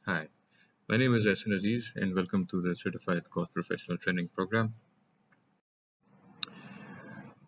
Hi, my name is Yasin Aziz and welcome to the Certified Cost Professional Training Program.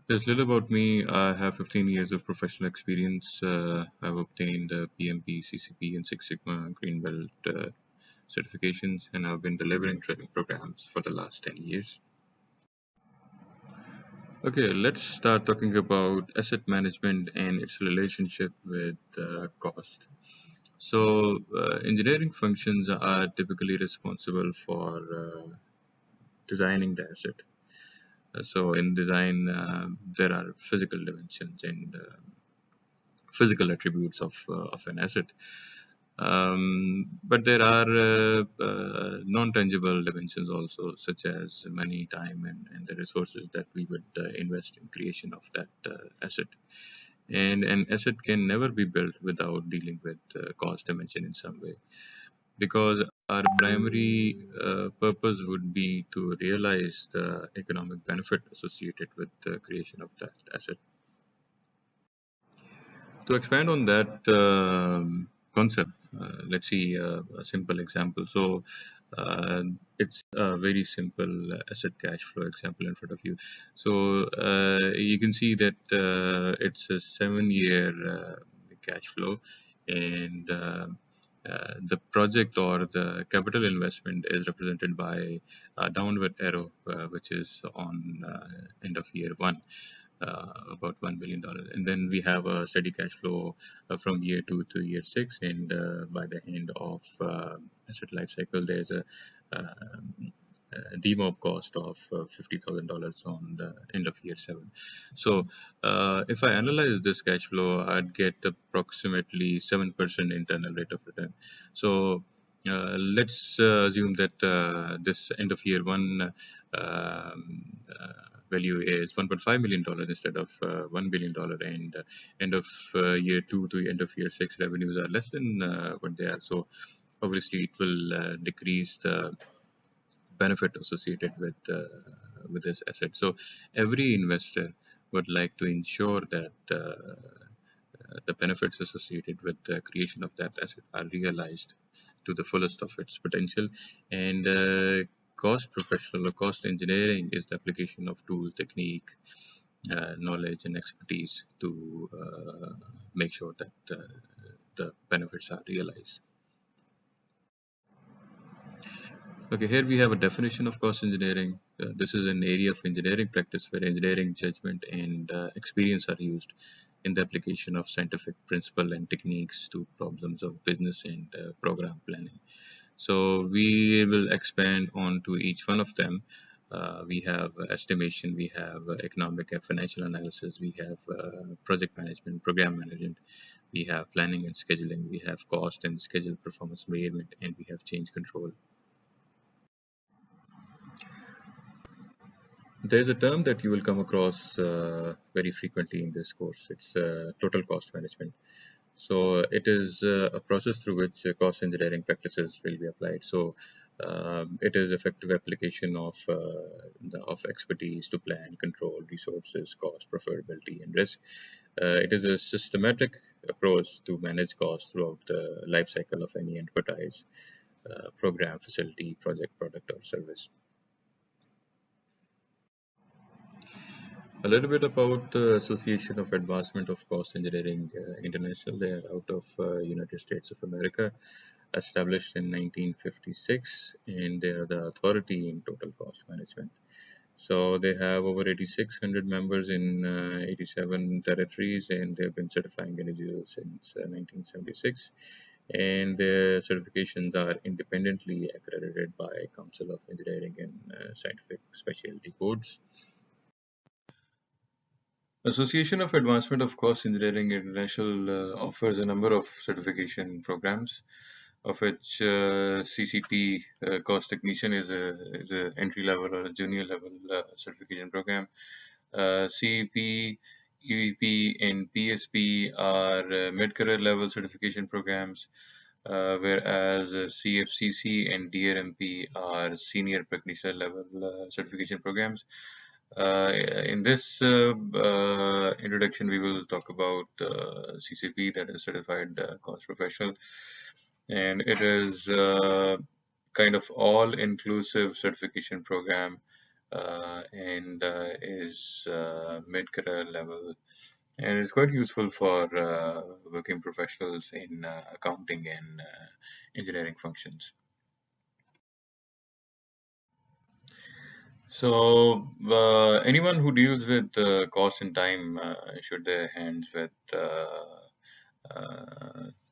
There's little about me. I have 15 years of professional experience. I've obtained PMP, CCP, and Six Sigma Green Belt certifications, and I've been delivering training programs for the last 10 years. Okay, let's start talking about asset management and its relationship with cost. Engineering functions are typically responsible for designing the asset. So in design, there are physical dimensions and physical attributes of an asset. But there are non-tangible dimensions also, such as money, time, and the resources that we would invest in creation of that asset. And an asset can never be built without dealing with cost dimension in some way, because our primary purpose would be to realize the economic benefit associated with the creation of that asset. To expand on that concept, let's see a simple example. Uh, it's a very simple asset cash flow example in front of you. You can see that it's a 7 year cash flow, and the project or the capital investment is represented by a downward arrow, which is on end of year one, about $1 billion. And then we have a steady cash flow from year two to year six. And by the end of asset life cycle, there's a demob cost of $50,000 on the end of year seven. If I analyze this cash flow, I'd get approximately 7% internal rate of return. Let's assume that this end of year one value is $1.5 million instead of $1 billion, and end of year two to end of year six revenues are less than what they are. So obviously, it will decrease the benefit associated with this asset. So every investor would like to ensure that the benefits associated with the creation of that asset are realized to the fullest of its potential. And cost professional or cost engineering is the application of tool, technique, knowledge, and expertise to make sure that the benefits are realized. Okay, here we have a definition of cost engineering. This is an area of engineering practice where engineering judgment and experience are used in the application of scientific principle and techniques to problems of business and program planning. So we will expand on to each one of them. We have estimation, we have economic and financial analysis, we have project management, program management, we have planning and scheduling, we have cost and schedule performance measurement, and we have change control. There's a term that you will come across very frequently in this course. It's total cost management. So it is a process through which cost engineering practices will be applied. It is effective application of expertise to plan, control resources, cost, profitability, and risk. It is a systematic approach to manage costs throughout the life cycle of any enterprise, program, facility, project, product, or service. A little bit about the Association of Advancement of Cost Engineering International. They are out of United States of America, established in 1956, and they are the authority in total cost management. So they have over 8,600 members in 87 territories, and they've been certifying individuals since 1976. And their certifications are independently accredited by Council of Engineering and Scientific Specialty Boards. Association of Advancement of Cost Engineering International offers a number of certification programs, of which CCP Cost Technician is a entry level or a junior level certification program. CEP, EVP, and PSP are mid-career level certification programs, whereas CFCC and DRMP are senior practitioner level certification programs. In this introduction, we will talk about CCP, that is Certified Cost Professional. and it is kind of all-inclusive certification program, and is mid-career level, and it's quite useful for working professionals in accounting and engineering functions. So, anyone who deals with cost and time should their hands with uh,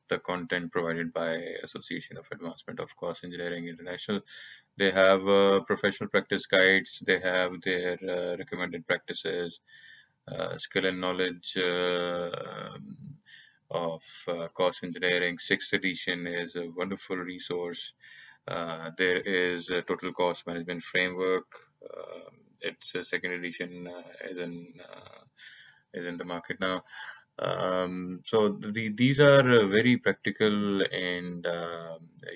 the content provided by Association of Advancement of Cost Engineering International. They have professional practice guides. They have their recommended practices, skill and knowledge of cost engineering. Sixth edition is a wonderful resource. There is a total cost management framework. Its second edition is in the market now. So these are very practical and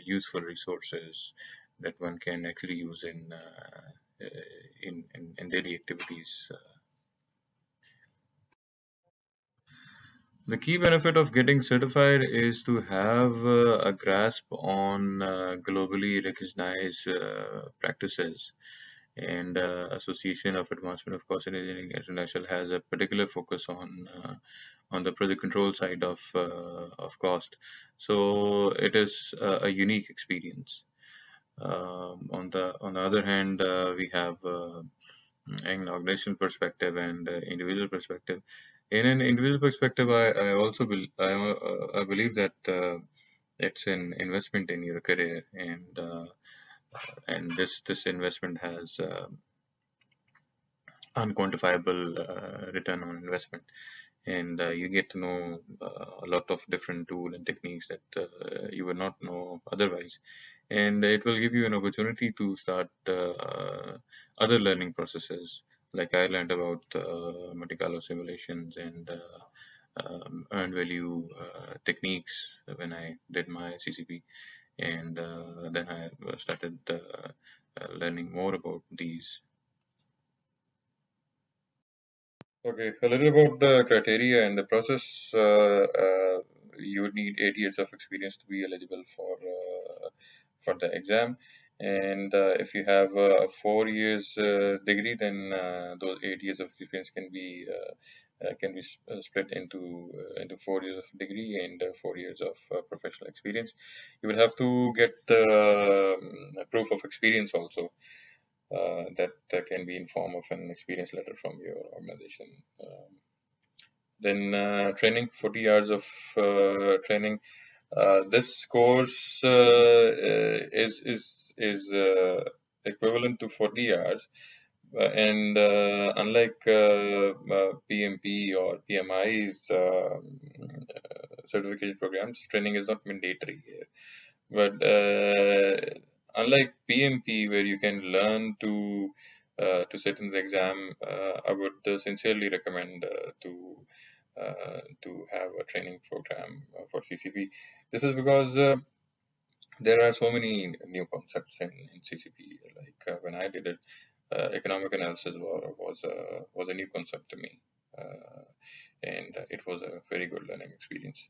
useful resources that one can actually use in daily activities. The key benefit of getting certified is to have a grasp on globally recognized practices. And Association of Advancement of Cost Engineering International has a particular focus on the project control side of cost. So it is a unique experience. On the other hand, we have an organizational perspective and individual perspective. In an individual perspective, I also I believe that it's an investment in your career, and this investment has unquantifiable return on investment, and you get to know a lot of different tools and techniques that you would not know otherwise, and it will give you an opportunity to start other learning processes. Like I learned about Monte Carlo simulations and earned value techniques when I did my CCP, and then I started learning more about these. Okay, a little about the criteria and the process. You would need 8 years of experience to be eligible for the exam, and if you have a 4 years degree, then those 8 years of experience can be split into 4 years of degree and 4 years of professional experience. You will have to get proof of experience also. That can be in form of an experience letter from your organization. Then training, 40 hours of training. This course is equivalent to 40 hours, and unlike PMP or PMI's certification programs, training is not mandatory here. But unlike PMP, where you can learn to sit in the exam, I would sincerely recommend to have a training program for CCP. This is because there are so many new concepts in CCP. Like when I did it, economic analysis was a new concept to me, and it was a very good learning experience.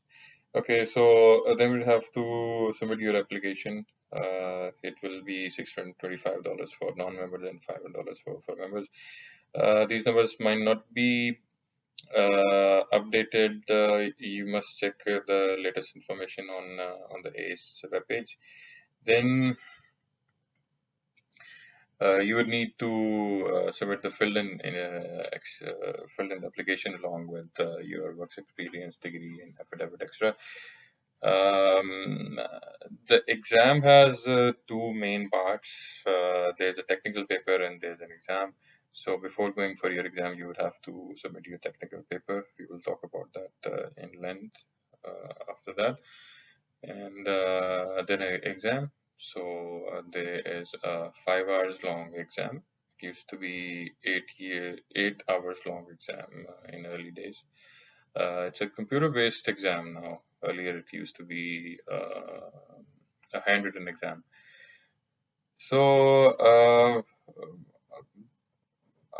Okay, so then we'll have to submit your application. It will be $625 for non-members and $500 for members. These numbers might not be updated. You must check the latest information on the AACE webpage. Then you would need to submit the filled in application along with your work experience, degree, and affidavit extra. Um, the exam has two main parts. There's a technical paper and there's an exam. So before going for your exam, you would have to submit your technical paper. We will talk about that in length after that. And then an exam. So there is a 5 hours long exam. It used to be 8 hours long exam in early days. It's a computer-based exam now. Earlier, it used to be a handwritten exam. So,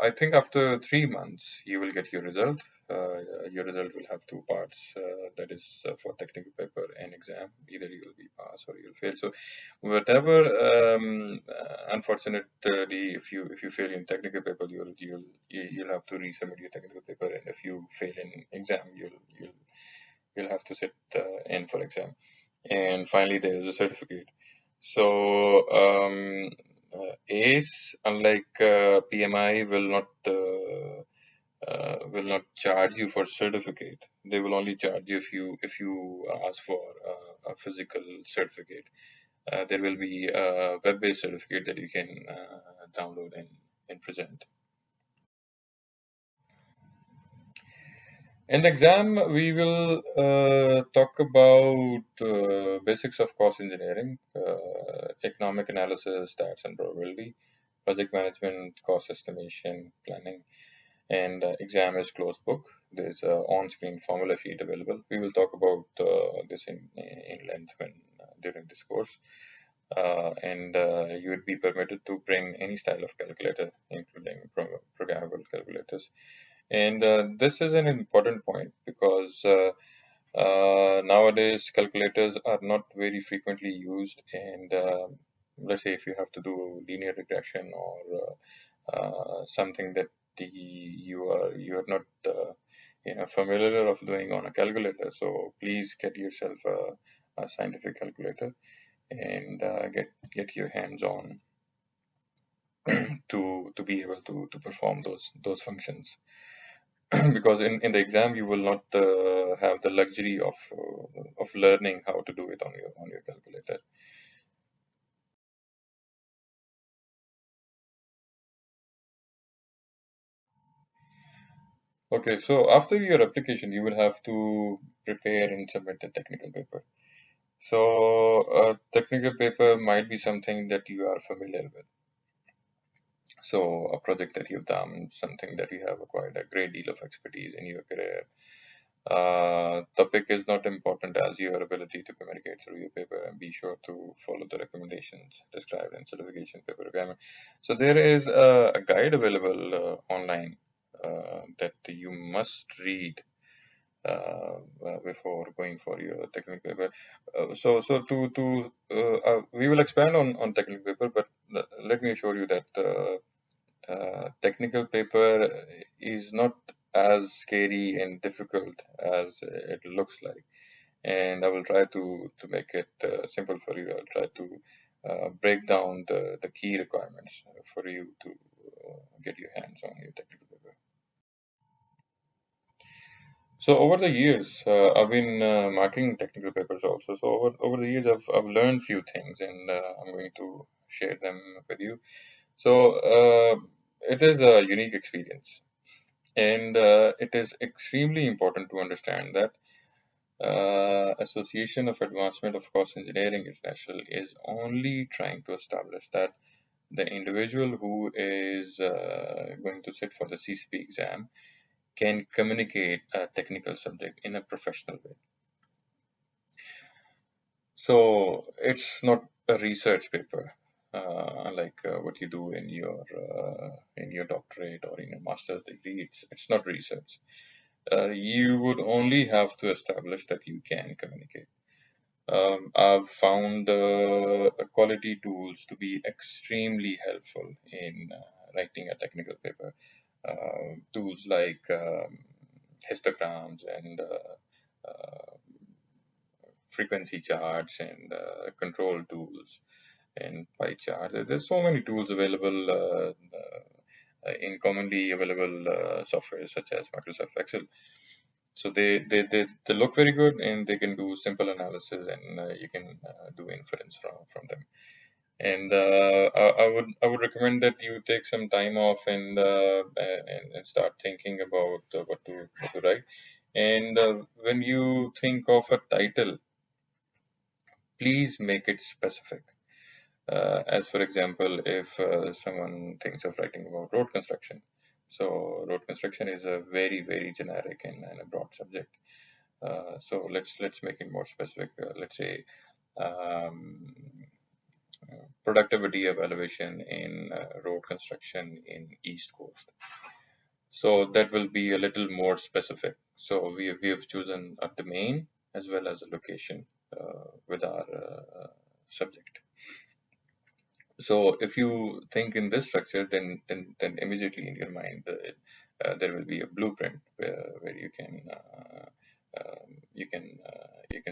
I think after 3 months, you will get your result. your result will have two parts. That is for technical paper and exam. Either you will be pass or you'll fail. So whatever, unfortunately, if you fail in technical paper, you'll have to resubmit your technical paper, and if you fail in exam, you'll have to sit in for exam. And finally, there is a certificate. So ACE, unlike PMI, will not charge you for certificate. They will only charge you if you ask for a physical certificate. There will be a web-based certificate that you can download and present. In the exam, we will talk about basics of cost engineering, economic analysis, stats and probability, project management, cost estimation, planning, and exam is closed book. There's a on-screen formula sheet available. We will talk about this in length when during this course. And you would be permitted to bring any style of calculator, including programmable calculators. And this is an important point because nowadays calculators are not very frequently used. And let's say if you have to do linear regression or something that you are not familiar of doing on a calculator, so please get yourself a scientific calculator and get your hands on to be able to perform those functions. Because in the exam you will not have the luxury of learning how to do it on your calculator. Okay, so after your application you will have to prepare and submit the technical paper. So a technical paper might be something that you are familiar with. So a project that you've done, something that you have acquired a great deal of expertise in your career. Topic is not important as your ability to communicate through your paper, and be sure to follow the recommendations described in certification paper requirement. So there is a guide available online that you must read before going for your technical paper. We will expand on technical paper, but let me assure you that technical paper is not as scary and difficult as it looks like. And I will try to make it simple for you. I'll try to break down the key requirements for you to get your hands on your technical paper. So over the years, I've been marking technical papers also. So over the years, I've learned few things, and I'm going to share them with you. So it is a unique experience, and it is extremely important to understand that Association of Advancement of Cost Engineering International is only trying to establish that the individual who is going to sit for the CCP exam can communicate a technical subject in a professional way. So it's not a research paper, like what you do in your doctorate or in your master's degree. It's not research. You would only have to establish that you can communicate. I've found quality tools to be extremely helpful in writing a technical paper. Tools like histograms and frequency charts and control tools and pie charts. There's so many tools available in commonly available software such as Microsoft Excel. So they look very good, and they can do simple analysis, and you can do inference from them. And I would recommend that you take some time off and start thinking about what to write. And when you think of a title, please make it specific. As for example, if someone thinks of writing about road construction, so road construction is a very generic and a broad subject. So let's make it more specific. Let's say um, productivity evaluation in road construction in East Coast. So that will be a little more specific. So we have chosen a domain as well as a location with our subject. So if you think in this structure, then immediately in your mind there will be a blueprint where you can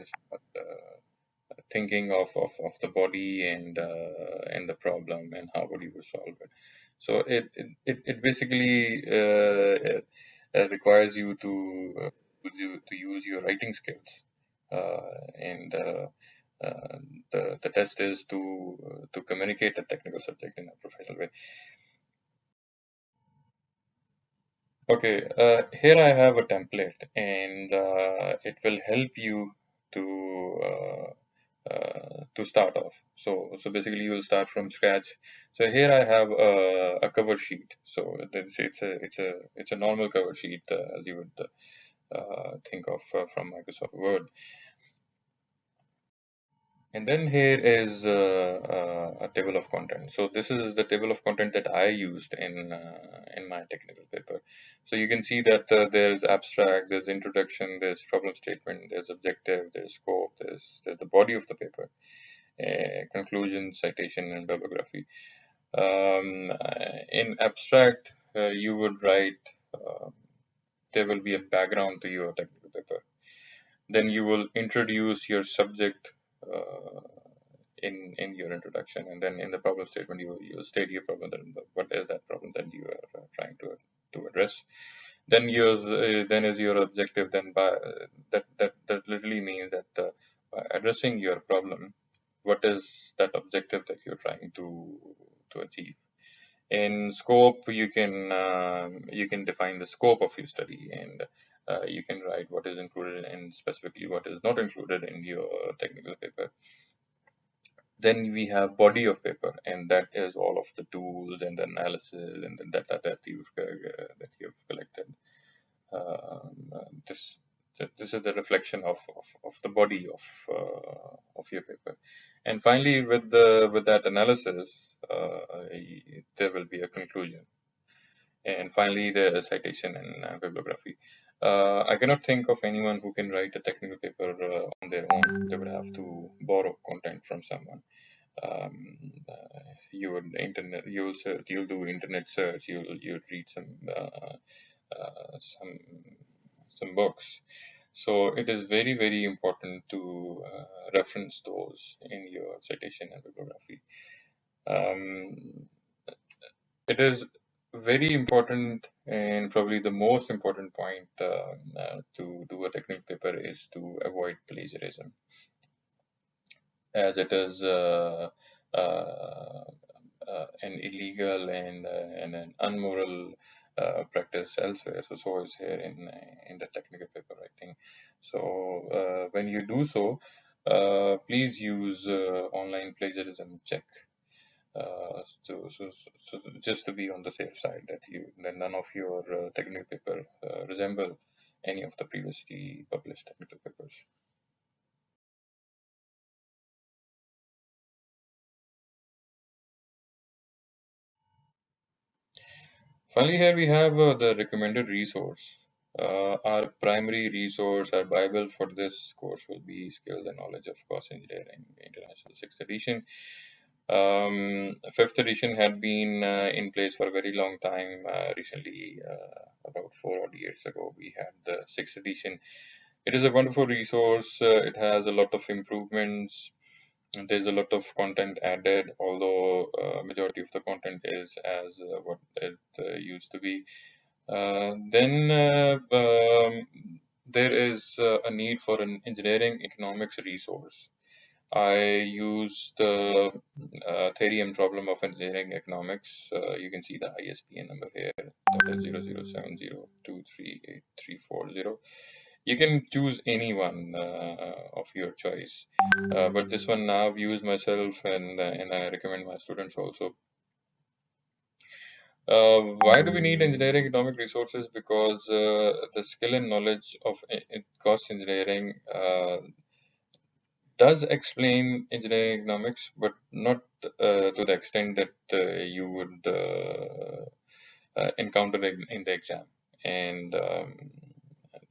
start thinking of the body and the problem and how would you solve it. So it basically requires you to use your writing skills, and the test is to communicate the technical subject in a professional way. Okay, here I have a template, and it will help you to to start off. So basically, you will start from scratch. So here I have a cover sheet. So it's a normal cover sheet as you would think of from Microsoft Word. And then here is a table of content. So this is the table of content that I used in my technical paper. So you can see that there's abstract, there's introduction, there's problem statement, there's objective, there's scope, there's the body of the paper, conclusion, citation, and bibliography. In abstract, you would write. There will be a background to your technical paper. Then you will introduce your subject uh, in your introduction, and then in the problem statement you state your problem, then what is that problem that you are trying to address. Then is your objective. Then by that literally means that by addressing your problem, what is that objective that you're trying to achieve. In scope, you can define the scope of your study, and you can write what is included and specifically what is not included in your technical paper. Then we have body of paper, and that is all of the tools and the analysis and the data that you've collected. This this is the reflection of the body of your paper. And finally, with that analysis, there will be a conclusion. And finally, the citation and bibliography. I cannot think of anyone who can write a technical paper on their own. They would have to borrow content from someone. You would internet, you'll do internet search, you'll read some some books. So it is very important to reference those in your citation and bibliography. Um, it is very important, and probably the most important point to do a technical paper is to avoid plagiarism, as it is an illegal and an unmoral practice elsewhere. So is here in the technical paper writing. So when you do so, please use online plagiarism check. So just to be on the safe side that none of your technical paper resemble any of the previously published technical papers. Finally, here we have the recommended resource. Our primary resource, our Bible for this course will be Skills and Knowledge of Cost Engineering International 6th edition. Fifth edition had been in place for a very long time. Recently, about 4 odd years ago, we had the sixth edition. It is a wonderful resource. It has a lot of improvements. There's a lot of content added, although majority of the content is as what it used to be. Then there is a need for an engineering economics resource. I use the theory and problem of engineering economics. You can see the ISBN number here, that is 0070238340. You can choose any one of your choice, but this one now I've used myself, and I recommend my students also. Why do we need engineering economic resources? Because the skill and knowledge of cost engineering does explain engineering economics, but not to the extent that you would encounter in the exam, and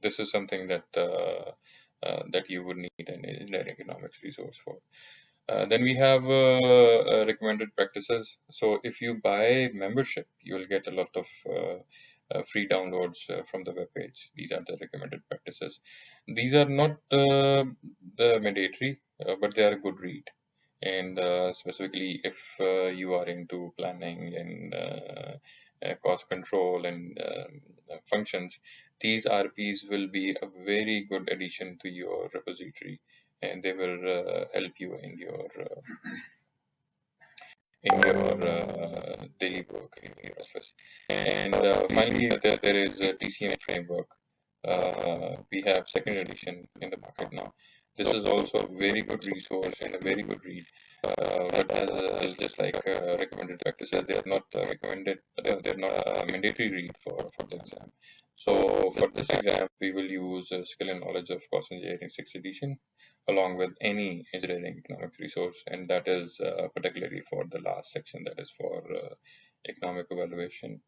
this is something that you would need an economics resource for. Then we have recommended practices. So if you buy membership, you will get a lot of free downloads from the web page. These are the recommended practices. These are not the mandatory, but they are a good read. And specifically, if you are into planning and cost control and functions, these RPs will be a very good addition to your repository, and they will help you in your daily work in your office. And finally, there is a TCM framework. We have second edition in the market now. This is also a very good resource and a very good read. But as just like recommended practices, they are not recommended. They're not a mandatory read for the exam. So for this exam, we will use skill and knowledge of cost engineering sixth edition along with any engineering economics resource, and that is particularly for the last section, that is for economic evaluation.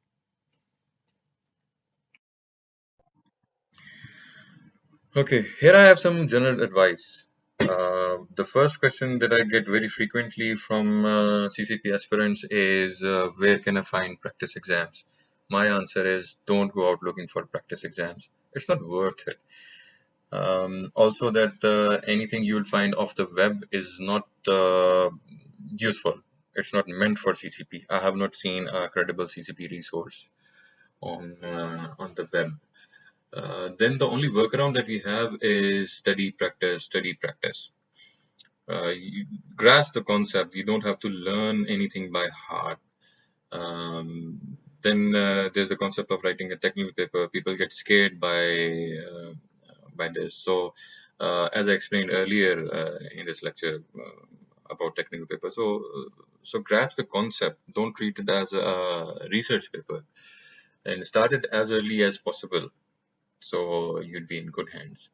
Okay, here I have some general advice. The first question that I get very frequently from CCP aspirants is where can I find practice exams? My answer is don't go out looking for practice exams. It's not worth it. Also, that anything you will find off the web is not useful. It's not meant for CCP. I have not seen a credible CCP resource on the web. Then the only workaround that we have is study, practice, study, practice. You grasp the concept. You don't have to learn anything by heart. Then there's the concept of writing a technical paper. People get scared by this. So, as I explained earlier in this lecture about technical paper, so grasp the concept. Don't treat it as a research paper, and start it as early as possible. So you'd be in good hands.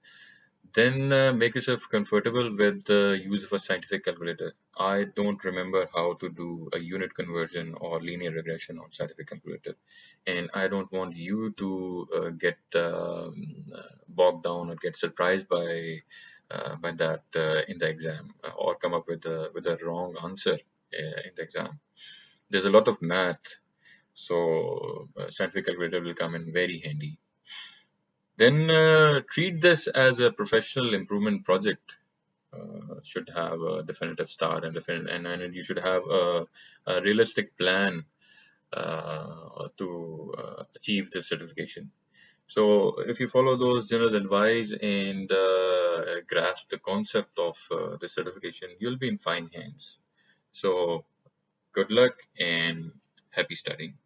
Then make yourself comfortable with the use of a scientific calculator. I don't remember how to do a unit conversion or linear regression on scientific calculator, and I don't want you to get bogged down or get surprised by that in the exam, or come up with a wrong answer in the exam. There's a lot of math, so scientific calculator will come in very handy. Then treat this as a professional improvement project. Should have a definitive start and and you should have a realistic plan to achieve this certification. So if you follow those general advice and grasp the concept of the certification, you'll be in fine hands. So good luck and happy studying.